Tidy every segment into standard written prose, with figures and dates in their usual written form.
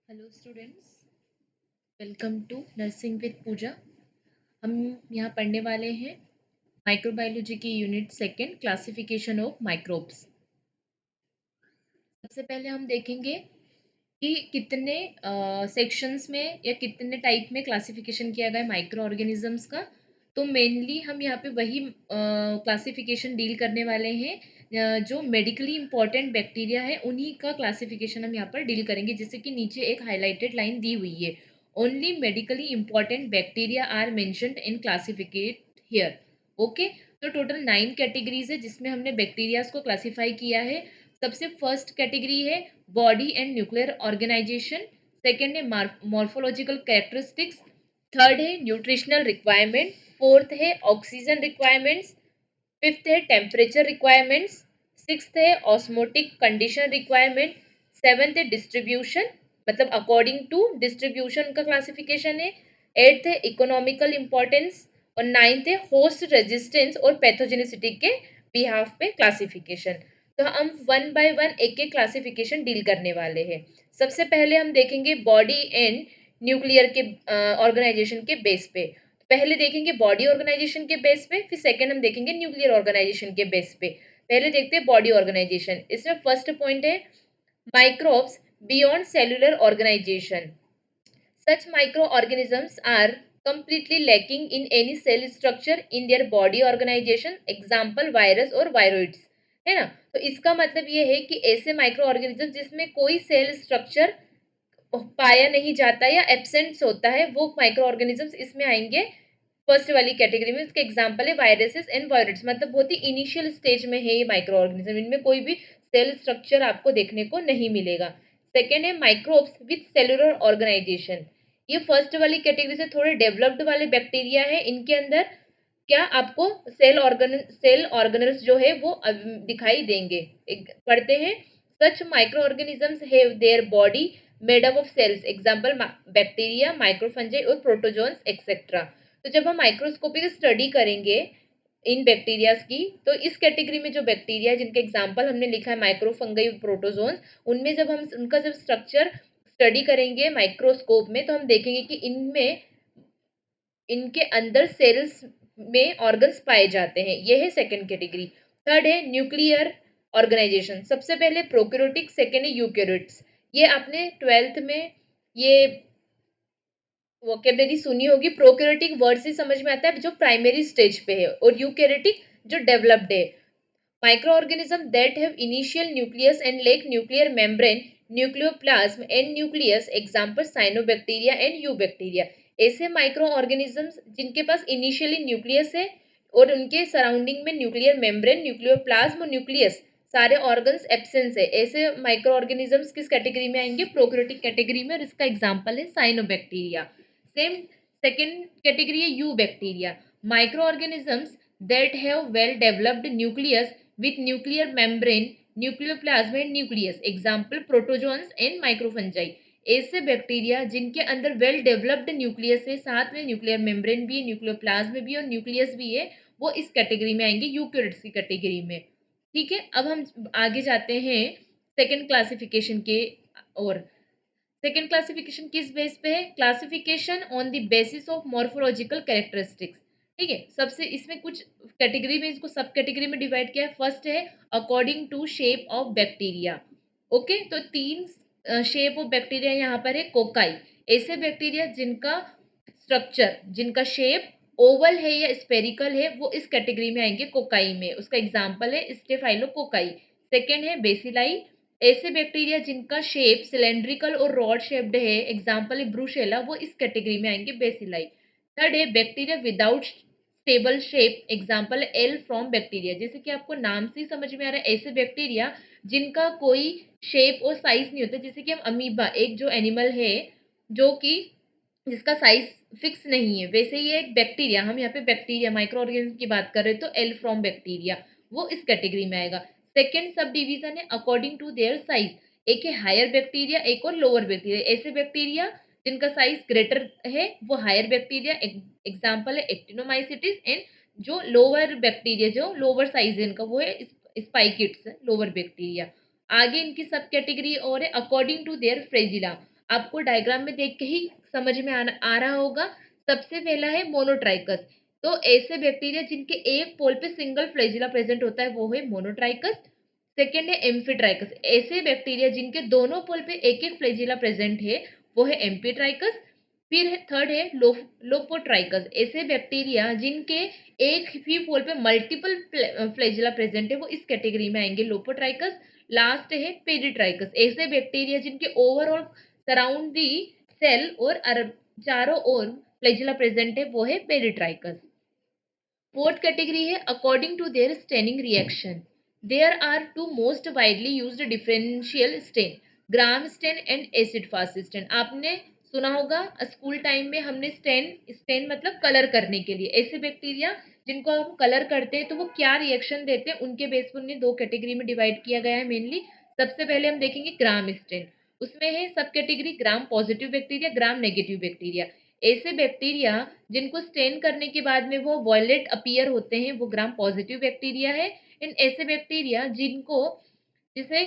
Hello students, welcome to nursing with Puja. हम यहाँ पढ़ने वाले हैं माइक्रोबायोलॉजी की unit second, classification of microbes. सबसे पहले हम देखेंगे कि कितने सेक्शंस में या कितने टाइप में क्लासिफिकेशन किया गया है माइक्रो ऑर्गेनिजम्स का। तो मेनली हम यहाँ पे वही क्लासिफिकेशन डील करने वाले हैं जो मेडिकली इंपॉर्टेंट बैक्टीरिया है, उन्हीं का क्लासिफिकेशन हम यहाँ पर डील करेंगे। जैसे कि नीचे एक हाईलाइटेड लाइन दी हुई है, only medically important bacteria are mentioned in classificate here. Okay, तो टोटल 9 कैटेगरीज है जिसमें हमने बैक्टीरियाज को क्लासीफाई किया है। सबसे फर्स्ट कैटेगरी है body and nuclear organization, second है मॉर्फोलॉजिकल कैरेक्टरिस्टिक्स, थर्ड है न्यूट्रिशनल रिक्वायरमेंट, फोर्थ है ऑक्सीजन रिक्वायरमेंट्स, फिफ्थ है टेम्परेचर रिक्वायरमेंट्स, सिक्स्थ है ऑस्मोटिक कंडीशन रिक्वायरमेंट, सेवेंथ है डिस्ट्रीब्यूशन, मतलब अकॉर्डिंग टू डिस्ट्रीब्यूशन का क्लासिफिकेशन है, एट्थ है इकोनॉमिकल इंपॉर्टेंस, और नाइन्थ है होस्ट रेजिस्टेंस और पैथोजेनिसिटी के बिहाफ पे क्लासिफिकेशन। तो हम वन बाय वन एक एक क्लासिफिकेशन डील करने वाले हैं। सबसे पहले हम देखेंगे बॉडी एंड न्यूक्लियर के ऑर्गेनाइजेशन के बेस पे। पहले देखेंगे बॉडी ऑर्गेनाइजेशन के बेस पे, फिर सेकंड हम देखेंगे न्यूक्लियर ऑर्गेनाइजेशन के बेस पे। पहले देखते हैं बॉडी ऑर्गेनाइजेशन। इसमें फर्स्ट पॉइंट है microbes beyond cellular organisation. Such microorganisms are completely lacking in any cell structure in their body organization, example virus और viroids, है ना। तो इसका मतलब ये है कि ऐसे माइक्रो ऑर्गेनिज्म जिसमें कोई सेल स्ट्रक्चर पाया नहीं जाता या एब्सेंट होता है, वो माइक्रो ऑर्गेनिजम्स इसमें आएंगे फर्स्ट वाली कैटेगरी में। इसके एग्जांपल है वायरसेस एंड वायरस, मतलब बहुत ही इनिशियल स्टेज में है ये माइक्रो ऑर्गेनिज्म, इनमें कोई भी सेल स्ट्रक्चर आपको देखने को नहीं मिलेगा। सेकेंड है माइक्रोब्स विथ सेलुलर ऑर्गेनाइजेशन। ये फर्स्ट वाली कैटेगरी से थोड़े डेवलप्ड वाले बैक्टीरिया है, इनके अंदर क्या आपको सेल ऑर्गेनल्स जो है वो दिखाई देंगे। पढ़ते हैं, such micro organisms have their body made up of cells, example bacteria, microfungi और प्रोटोजोन्स एक्सेट्रा। तो जब हम माइक्रोस्कोपिक स्टडी करेंगे इन बैक्टीरियाज की, तो इस कैटेगरी में जो बैक्टीरिया जिनके एग्जांपल हमने लिखा है माइक्रोफंगाई, प्रोटोजोन्स, उनमें जब हम उनका जब स्ट्रक्चर स्टडी करेंगे माइक्रोस्कोप में, तो हम देखेंगे कि इनमें इनके अंदर सेल्स में ऑर्गन्स पाए जाते हैं। ये है सेकंड कैटेगरी। थर्ड है न्यूक्लियर ऑर्गेनाइजेशन। सबसे पहले प्रोकैरियोटिक, सेकंड है यूकैरियोट्स। ये आपने ट्वेल्थ में ये वोकेबलरी सुनी होगी। प्रोकैरियोटिक वर्ड से समझ में आता है जो प्राइमरी स्टेज पे है, और यूकैरियोटिक जो डेवलप्ड है। Microorganisms that have initial nucleus and lack nuclear membrane, nucleoplasm and nucleus, example cyanobacteria and eubacteria। ऐसे माइक्रो ऑर्गेनिजम्स जिनके पास इनिशियली न्यूक्लियस है और उनके सराउंडिंग में न्यूक्लियर मेम्ब्रेन, न्यूक्लियोप्लाज्म और न्यूक्लियस सारे ऑर्गन्स एब्सेंस है, ऐसे माइक्रो ऑर्गेनिजम्स किस कैटेगरी में आएंगे? प्रोकैरियोटिक कैटेगरी में, और इसका एग्जांपल है साइनोबैक्टीरिया। सेम सेकेंड कैटेगरी है eubacteria. Micro organisms that have well developed nucleus with nuclear membrane, nucleoplasm and nucleus, example protozoans and microfungi। ऐसे बैक्टीरिया जिनके अंदर वेल डेवलप्ड न्यूक्लियस है, साथ में न्यूक्लियर मेम्ब्रेन भी है, न्यूक्लियोप्लाज्म भी है और न्यूक्लियस भी है, वो इस कैटेगरी में आएंगे, यूकैरियोट्स की कैटेगरी में। ठीक है, अब हम आगे जाते हैं सेकेंड क्लासिफिकेशन के। और सेकेंड क्लासिफिकेशन किस बेस पे है? Classification on the basis of morphological characteristics. ठीक है, सबसे इसमें कुछ कैटेगरी में इसको सब कैटेगरी में डिवाइड किया है। फर्स्ट है according to shape of bacteria. Okay, तो तीन शेप ऑफ बैक्टीरिया यहाँ पर है। कोकाई, ऐसे बैक्टीरिया जिनका स्ट्रक्चर, जिनका शेप ओवल है या स्पेरिकल है, वो इस कैटेगरी में आएंगे कोकाई में। उसका एग्जाम्पल है स्टेफाइलोकोकाई। सेकेंड है बेसिलाई, ऐसे बैक्टीरिया जिनका शेप सिलेंड्रिकल और रॉड शेप्ड है, एग्जाम्पल है ब्रूशेला, वो इस कैटेगरी में आएंगे बेसिलाई। थर्ड है bacteria without stable shape, example है एल फ्रॉम बैक्टीरिया। जैसे कि आपको नाम से ही समझ में आ रहा है, ऐसे बैक्टीरिया जिनका कोई शेप और साइज नहीं होता। जैसे कि हम अमीबा, एक जो एनिमल है जो कि जिसका साइज फिक्स नहीं है, वैसे ही एक बैक्टीरिया, हम यहाँ पे बैक्टीरिया माइक्रो ऑर्गेनिज्म की बात कर रहे हैं, तो एल फ्रॉम बैक्टीरिया वो इस कैटेगरी में आएगा। सेकेंड सब डिवीजन है अकॉर्डिंग टू देयर साइज। एक है हायर बैक्टीरिया, एक और लोअर बैक्टीरिया। ऐसे बैक्टीरिया जिनका साइज ग्रेटर है वो हायर बैक्टीरिया, एग्जाम्पल है एक्टिनोमाइसिटिस। एंड जो लोअर बैक्टीरिया, जो लोअर साइज है इनका, वो है स्पाइकिट्स, लोअर बैक्टीरिया। आगे इनकी सब कैटेगरी और है अकॉर्डिंग टू देयर फ्रेजिला। आपको डायग्राम में देख के ही समझ में आ रहा होगा। सबसे पहला है मोनोट्राइकस। तो ऐसे बैक्टीरिया जिनके एक पोल पे सिंगल फ्लैजिला प्रेजेंट होता है वो है मोनोट्राइकस। सेकेंड है एम्फीट्राइकस। ऐसे बैक्टीरिया जिनके दोनों पोल पे एक एक फ्लैजिला प्रेजेंट है वो है एम्फीट्राइकस। फिर है थर्ड है लोपोट्राइकस। ऐसे बैक्टीरिया जिनके एक ही पोल पे मल्टीपल फ्लैजिला प्रेजेंट है वो इस कैटेगरी में आएंगे, लोपोट्राइकस। लास्ट है पेरिट्राइकस। ऐसे बैक्टीरिया जिनके ओवरऑल सराउंड दी सेल और चारों ओर फ्लैजिला प्रेजेंट है वो है पेरिट्राइकस। फोर्थ कैटेगरी है according to their staining reaction. There are two most widely used differential stain, Gram stain and acid fast stain. आपने सुना होगा स्कूल टाइम में हमने स्टेन स्टेन मतलब कलर करने के लिए, ऐसे बैक्टीरिया जिनको हम कलर करते हैं तो वो क्या रिएक्शन देते हैं उनके बेस पर उन्हें दो कैटेगरी में डिवाइड किया गया है मेनली। सबसे पहले हम देखेंगे ग्राम स्टेन। उसमें है सब category gram positive bacteria, gram negative bacteria. ऐसे बैक्टीरिया जिनको स्टेन करने के बाद में वो वॉयलेट अपीयर होते हैं वो ग्राम पॉजिटिव बैक्टीरिया है। इन ऐसे बैक्टीरिया जिनको जिसे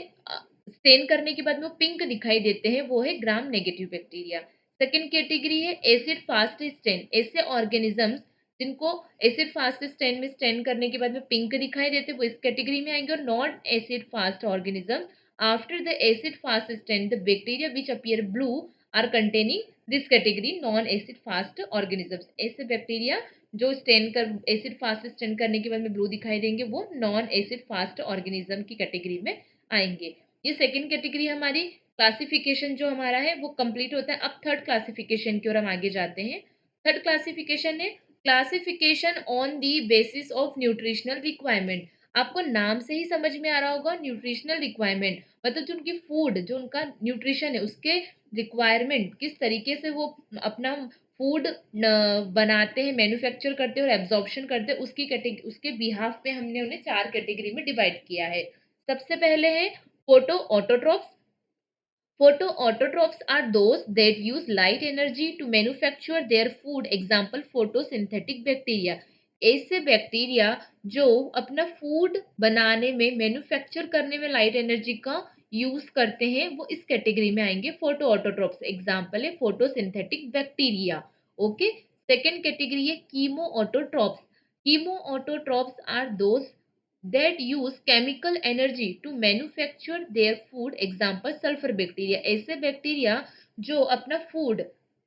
स्टेन करने के बाद में वो पिंक दिखाई देते हैं वो है gram negative bacteria. Second category है एसिड फास्ट स्टेन। ऐसे ऑर्गेनिजम्स जिनको एसिड फास्ट स्टेन में स्टेन करने के बाद में पिंक दिखाई देते हैं वो इस कैटेगरी में आएंगे। और non acid fast organisms after the acid fast stain the bacteria which appear blue are containing this category non acid fast organisms. ऐसे बैक्टीरिया जो स्टेन कर एसिड फास्ट स्टेन करने के बाद में ब्लू दिखाई देंगे वो नॉन एसिड फास्ट ऑर्गेनिज्म की कैटेगरी में आएंगे। ये सेकंड कैटेगरी हमारी क्लासिफिकेशन जो हमारा है वो कंप्लीट होता है। अब थर्ड क्लासिफिकेशन की ओर हम आगे जाते हैं। थर्ड क्लासिफिकेशन है classification on the basis of nutritional requirement. आपको नाम से ही समझ में आ रहा होगा न्यूट्रिशनल रिक्वायरमेंट मतलब जो उनकी फूड जो उनका न्यूट्रिशन है उसके रिक्वायरमेंट किस तरीके से वो अपना फूड बनाते हैं, मैन्युफैक्चर करते हैं और एब्जॉर्प्शन करते हैं उसकी कैटेगरी उसके बिहाफ पे हमने उन्हें चार कैटेगरी में डिवाइड किया है। सबसे पहले है photo autotrophs. Photoautotrophs are those that use light energy to manufacture their food. Example photosynthetic bacteria. ऐसे बैक्टीरिया जो अपना फूड बनाने में मैन्युफैक्चर करने में लाइट एनर्जी का यूज करते हैं वो इस कैटेगरी में आएंगे फोटो ऑटोट्रोप्स। एग्जाम्पल है photosynthetic bacteria. Okay. Second category है chemo autotrophs. Chemo autotrophs are those that use chemical energy to manufacture their food. Example sulphur bacteria. ऐसे बैक्टीरिया जो अपना फूड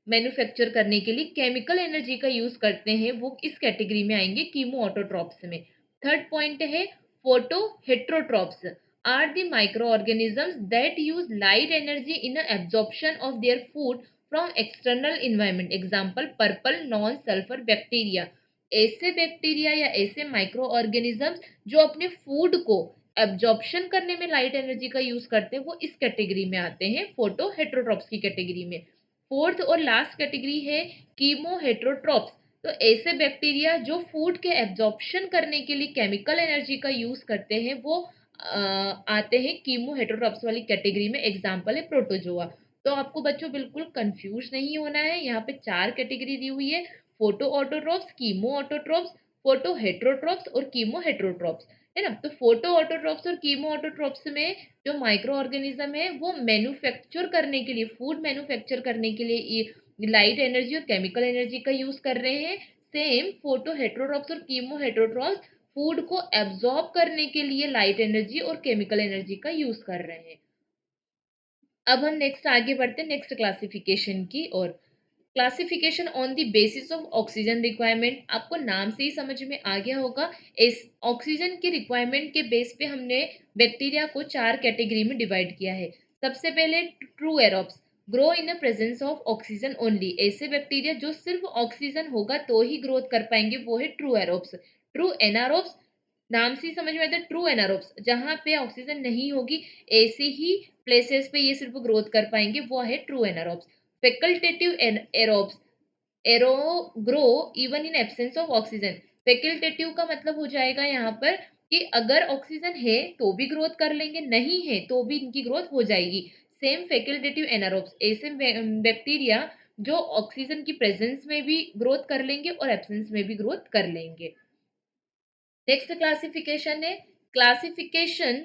मैन्युफैक्चर करने के लिए केमिकल एनर्जी का यूज करते हैं वो इस कैटेगरी में आएंगे कीमो ऑटोट्रॉप्स में। थर्ड पॉइंट है photo heterotrophs are the micro organisms that use light energy in absorption of their food from external environment. Example purple non sulphur bacteria. ऐसे बैक्टीरिया या ऐसे माइक्रो ऑर्गेनिजम्स जो अपने food को absorption करने में लाइट एनर्जी का यूज करते हैं वो इस कैटेगरी में आते हैं फोटो हेट्रोट्रॉप्स की कैटेगरी में। फोर्थ और लास्ट कैटेगरी है कीमो हेट्रोट्रॉप्स। तो ऐसे बैक्टीरिया जो फूड के एब्जॉर्प्शन करने के लिए केमिकल एनर्जी का यूज करते हैं वो आते हैं कीमो हेट्रोट्रॉप्स वाली कैटेगरी में। एग्जाम्पल है प्रोटोजोआ। तो आपको बच्चों बिल्कुल कंफ्यूज नहीं होना है। यहाँ पे चार कैटेगरी दी हुई है, photo autotrophs, chemo autotrophs, photo heterotrophs और कीमो हेट्रोट्रॉप्स, है ना। तो फोटो ऑटोट्रॉप्स और कीमो ऑटोट्रॉप्स में जो माइक्रो ऑर्गेनिज्म है वो मैन्युफैक्चर करने के लिए फूड मैन्युफैक्चर करने के लिए लाइट एनर्जी और केमिकल एनर्जी का यूज कर रहे हैं। सेम फोटो हेट्रोट्रॉप्स और कीमो हेट्रोट्रॉप्स फूड को एब्जॉर्ब करने के लिए लाइट एनर्जी और केमिकल एनर्जी का यूज कर रहे हैं। अब हम नेक्स्ट आगे बढ़ते हैं नेक्स्ट क्लासिफिकेशन की और classification on the basis of oxygen requirement. आपको नाम से ही समझ में आ गया होगा। इस ऑक्सीजन की रिक्वायरमेंट के बेस पे हमने बैक्टीरिया को चार कैटेगरी में डिवाइड किया है। सबसे पहले true aerobes grow in the presence of oxygen only. ऐसे बैक्टीरिया जो सिर्फ ऑक्सीजन होगा तो ही ग्रोथ कर पाएंगे वो है ट्रू एरोब्स। ट्रू एनारोब्स नाम से ही समझ में आता है ट्रू एनारोब्स जहां पे ऑक्सीजन नहीं होगी ऐसे ही प्लेसेस पे ये सिर्फ ग्रोथ कर पाएंगे वो है true anaerobes. Facultative aerobes arrow grow even in absence of oxygen. Facultative का मतलब हो जाएगा यहाँ पर कि अगर ऑक्सीजन है तो भी ग्रोथ कर लेंगे, नहीं है तो भी इनकी ग्रोथ हो जाएगी। सेम फैकल्टेटिव एनारोब्स ऐसे बैक्टीरिया जो ऑक्सीजन की प्रेजेंस में भी ग्रोथ कर लेंगे और एब्सेंस में भी ग्रोथ कर लेंगे। नेक्स्ट क्लासिफिकेशन है classification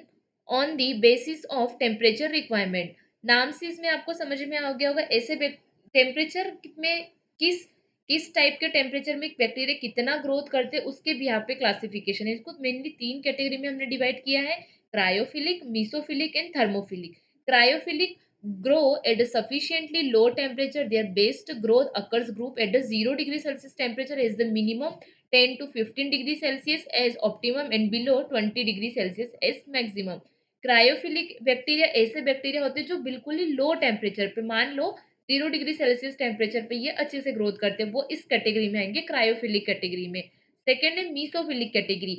on the basis of temperature requirement. नाम से इसमें आपको समझ में आ गया होगा, ऐसे टेम्परेचर में किस किस टाइप के टेम्परेचर में बैक्टीरिया कितना ग्रोथ करते हैं उसके भी यहाँ पे क्लासिफिकेशन है। इसको मेनली 3 कैटेगरी में हमने डिवाइड किया है, cryophilic, mesophilic and thermophilic. Cryophilic grow at a sufficiently low temperature. Their best growth occurs group at the 0 degree Celsius temperature as the minimum, 10 to 15 degree Celsius as optimum, and below 20 degree Celsius as maximum. Cryophilic bacteria ऐसे bacteria होते हैं जो बिल्कुल ही low temperature पे, मान लो 0 degree Celsius temperature पे ये अच्छे से ग्रोथ करते हैं, वो इस कैटेगरी में आएंगे, क्रायोफिलिक कैटेगरी में। सेकेंड है mesophilic category,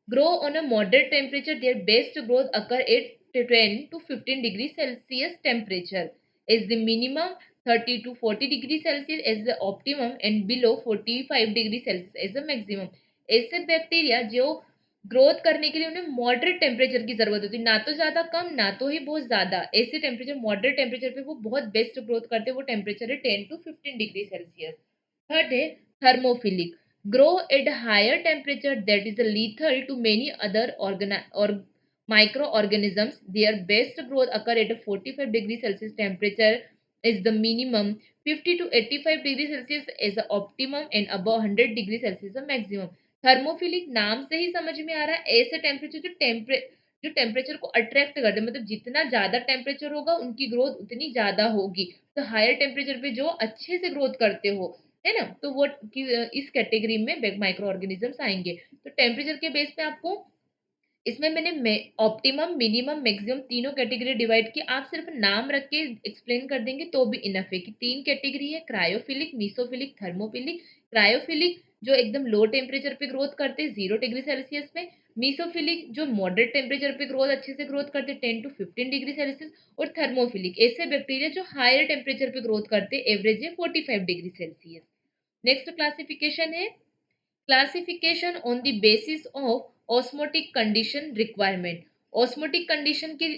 grow on a moderate temperature, their best growth occur at 10 to 15 degree Celsius temperature is the minimum, 30 to 40 degree Celsius is the optimum, and below 45 degree Celsius is the maximum. ऐसे bacteria जो growth करने के लिए उन्हें moderate temperature की जरूरत होती है, ना तो ज्यादा कम ना तो ही बहुत ज्यादा, ऐसे टेम्परेचर मॉडरेट टेम्परेचर पे वो बहुत बेस्ट ग्रोथ करते हैं। वो टेम्परेचर है 10 to 15 डिग्री सेल्सियस। थर्ड है thermophilic, grow at higher temperature that is lethal to many other और micro organisms. Their best growth occur at a 45 degree Celsius temperature is the minimum, 50 to 85 degree Celsius is the optimum, and above 100 degree Celsius the maximum. Thermophilic नाम से ही समझ में आ रहा है, ऐसे temperature जो temperature को अट्रैक्ट करते हैं, मतलब जितना ज्यादा टेम्परेचर होगा उनकी ग्रोथ उतनी ज्यादा होगी। तो हायर टेम्परेचर पे जो अच्छे से ग्रोथ करते हो, है ना, तो वो इस कैटेगरी में माइक्रो ऑर्गेनिजम्स आएंगे। तो टेम्परेचर के बेस पे आपको इसमें मैंने ऑप्टिमम, मिनिमम, मैक्सिमम तीनों कैटेगरी डिवाइड की। आप सिर्फ नाम रख के एक्सप्लेन कर देंगे तो भी इनफ है कि 3 कैटेगरी है, क्रायोफिलिक, मीसोफिलिक, थर्मोफिलिक। क्रायोफिलिक जो एकदम लो टेम्परेचर पे ग्रोथ करते हैं 0 डिग्री सेल्सियस में, मीसोफिलिक जो मॉडरेट टेम्परेचर पे ग्रोथ अच्छे से ग्रोथ करते हैं 10 टू 15 डिग्री सेल्सियस, और थर्मोफिलिक ऐसे बैक्टीरिया जो हायर टेम्परेचर पे ग्रोथ करते हैं, एवरेज है 45 डिग्री सेल्सियस। नेक्स्ट क्लासिफिकेशन है classification on the basis of osmotic condition requirement. Osmotic condition की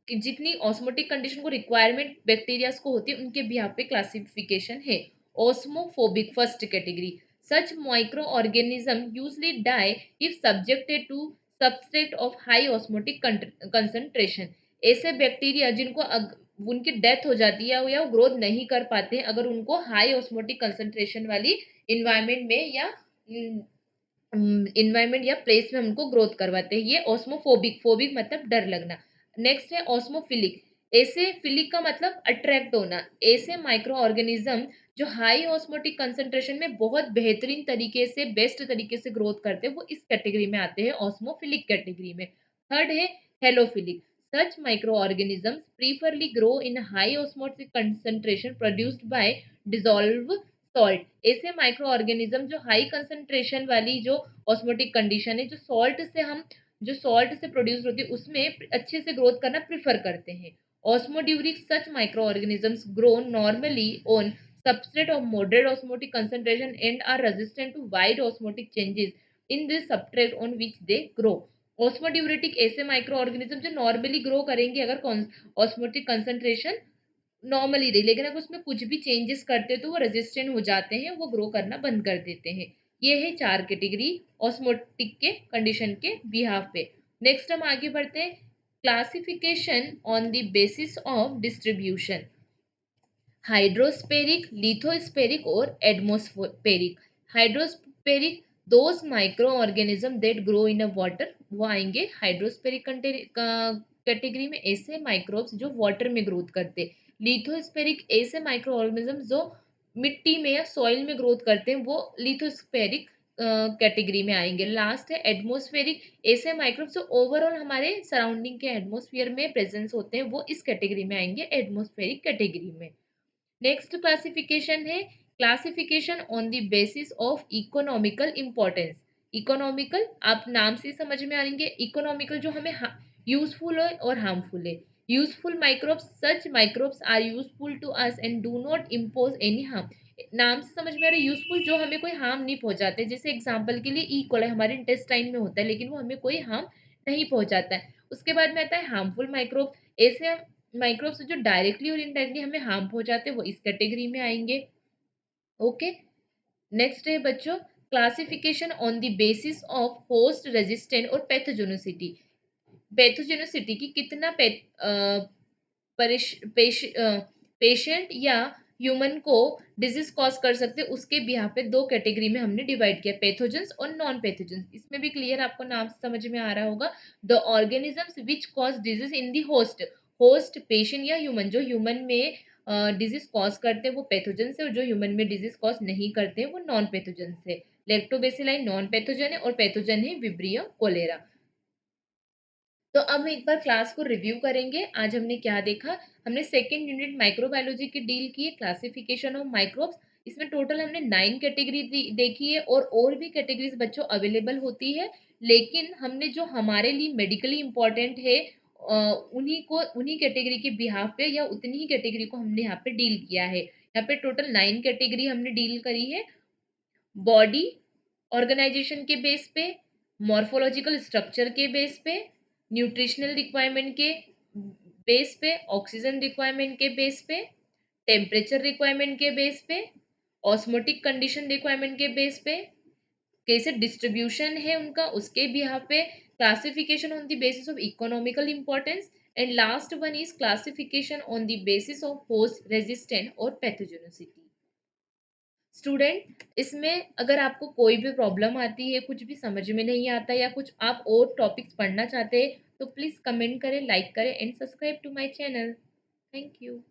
जितनी ऑस्मोटिक कंडीशन को रिक्वायरमेंट बैक्टीरियाज को होती है उनके भी यहाँ पे क्लासिफिकेशन है। Osmophobic first category, such micro organism usually die if subjected to substrate of high osmotic concentration. ऐसे बैक्टीरिया जिनको उनकी डेथ हो जाती है या वो ग्रोथ नहीं कर पाते हैं अगर उनको हाई ऑस्मोटिक कंसंट्रेशन वाली इन्वायरमेंट में या इन्वायरमेंट या प्लेस में उनको ग्रोथ करवाते हैं। ये ऑस्मोफोबिक, फोबिक मतलब डर लगना। नेक्स्ट है ऑस्मोफिलिक, ऐसे फिलिक का मतलब अट्रैक्ट होना। ऐसे माइक्रो ऑर्गेनिज्म जो हाई ऑस्मोटिक कंसंट्रेशन में बहुत बेहतरीन तरीके से, बेस्ट तरीके से ग्रोथ करते हैं, वो इस कैटेगरी में आते हैं, ऑस्मोफिलिक कैटेगरी में। थर्ड है halophilic, such micro organisms preferably grow in high osmotic concentration produced by dissolve salt. ऐसे माइक्रो ऑर्गेनिज्म जो हाई कंसंट्रेशन वाली जो ऑस्मोटिक कंडीशन है, जो सॉल्ट से प्रोड्यूस होती है उसमें अच्छे से ग्रोथ करना प्रिफर करते हैं। Osmoduric, such micro organisms grow normally on substrate of moderate osmotic concentration and are resistant to wide osmotic changes in this substrate on which they grow. ऑस्मोड्यूरेटिक ऐसे माइक्रो ऑर्गेनिज्म जो नॉर्मली ग्रो करेंगे अगर osmotic concentration normally रही, लेकिन अगर उसमें कुछ भी चेंजेस करते तो वो रेजिस्टेंट हो जाते हैं, वो ग्रो करना बंद कर देते हैं। ये है 4 कैटेगरी ऑस्मोटिक के कंडीशन के बिहाफ पे। नेक्स्ट हम आगे बढ़ते हैं, classification on the basis of distribution, hydrospheric, lithospheric और atmospheric. Hydrospheric those micro organism that grow in a water, वो आएंगे हाइड्रोस्पेरिक कैटेगरी में, ऐसे माइक्रोब्स जो वाटर में ग्रोथ करते। लिथोस्पेरिक ऐसे माइक्रो ऑर्गेनिज्म जो मिट्टी में या सॉइल में ग्रोथ करते हैं, वो लिथोस्पेरिक कैटेगरी में आएंगे। लास्ट है एटमोस्फेरिक, ऐसे माइक्रोब्स जो ओवरऑल हमारे सराउंडिंग के एटमोस्फियर में प्रेजेंस होते हैं, वो इस कैटेगरी में आएंगे, एटमोस्फेरिक कैटेगरी में। नेक्स्ट क्लासिफिकेशन है classification on the basis of economical importance. Economical आप नाम से समझ में आएंगे, इकोनॉमिकल जो हमें यूजफुल है और हार्मफुल है। Useful microbes, such microbes are useful to us and do not impose any harm. नाम से समझ में आ रहा है यूजफुल, जो हमें कोई हार्म नहीं पहुंचाते। जैसे एग्जांपल के लिए इकोलाई हमारे इंटेस्टाइन में होता है लेकिन वो हमें कोई हार्म नहीं पहुंचाता है। उसके बाद में आता है हार्मफुल माइक्रोब, ऐसे माइक्रोब्स जो डायरेक्टली और इनडायरेक्टली हमें हार्म पहुंचाते हैं, वो इस कैटेगरी में आएंगे। ओके, नेक्स्ट है बच्चों classification on the basis of host resistant और पैथोजेनिसिटी। पैथोजेनिसिटी की कितना पेशेंट या ह्यूमन को डिजीज कॉज कर सकते हैं, उसके बिहाफ पे दो कैटेगरी में हमने डिवाइड किया, पैथोजेंस और नॉन पैथोजेंस। इसमें भी क्लियर आपको नाम समझ में आ रहा होगा। The organisms which cause disease in the host, host patient या ह्यूमन, जो ह्यूमन में डिजीज कॉज करते हैं वो पैथोजेंस है, और जो ह्यूमन में डिजीज कॉज नहीं करते हैं वो नॉन पैथोजेंस है। लैक्टोबैसिलाई नॉन पैथोजन है और पैथोजन है विब्रियो कोलेरा। तो अब हम एक बार क्लास को रिव्यू करेंगे। आज हमने क्या देखा? हमने सेकेंड यूनिट माइक्रोबायोलॉजी की डील की है, क्लासिफिकेशन ऑफ माइक्रोब्स। इसमें टोटल हमने 9 कैटेगरी देखी है, और भी कैटेगरीज बच्चों अवेलेबल होती है, लेकिन हमने जो हमारे लिए मेडिकली इंपॉर्टेंट है उन्हीं कैटेगरी के बिहाफ पे या उतनी ही कैटेगरी को हमने यहाँ पे डील किया है। यहाँ पे टोटल 9 कैटेगरी हमने डील करी है। बॉडी ऑर्गेनाइजेशन के बेस पे, मॉर्फोलॉजिकल स्ट्रक्चर के बेस पे, न्यूट्रिशनल रिक्वायरमेंट के बेस पे, ऑक्सीजन रिक्वायरमेंट के बेस पे, टेम्परेचर रिक्वायरमेंट के बेस पे, ऑस्मोटिक कंडीशन रिक्वायरमेंट के बेस पे, कैसे डिस्ट्रीब्यूशन है उनका उसके बिहाफ पे, classification on the basis of economical importance, and last one is classification on the basis of host resistant और पैथोजेनिसिटी। स्टूडेंट, इसमें अगर आपको कोई भी प्रॉब्लम आती है, कुछ भी समझ में नहीं आता, या कुछ आप और टॉपिक्स पढ़ना चाहते हैं, तो प्लीज़ कमेंट करें, लाइक करें and subscribe to my channel. Thank you.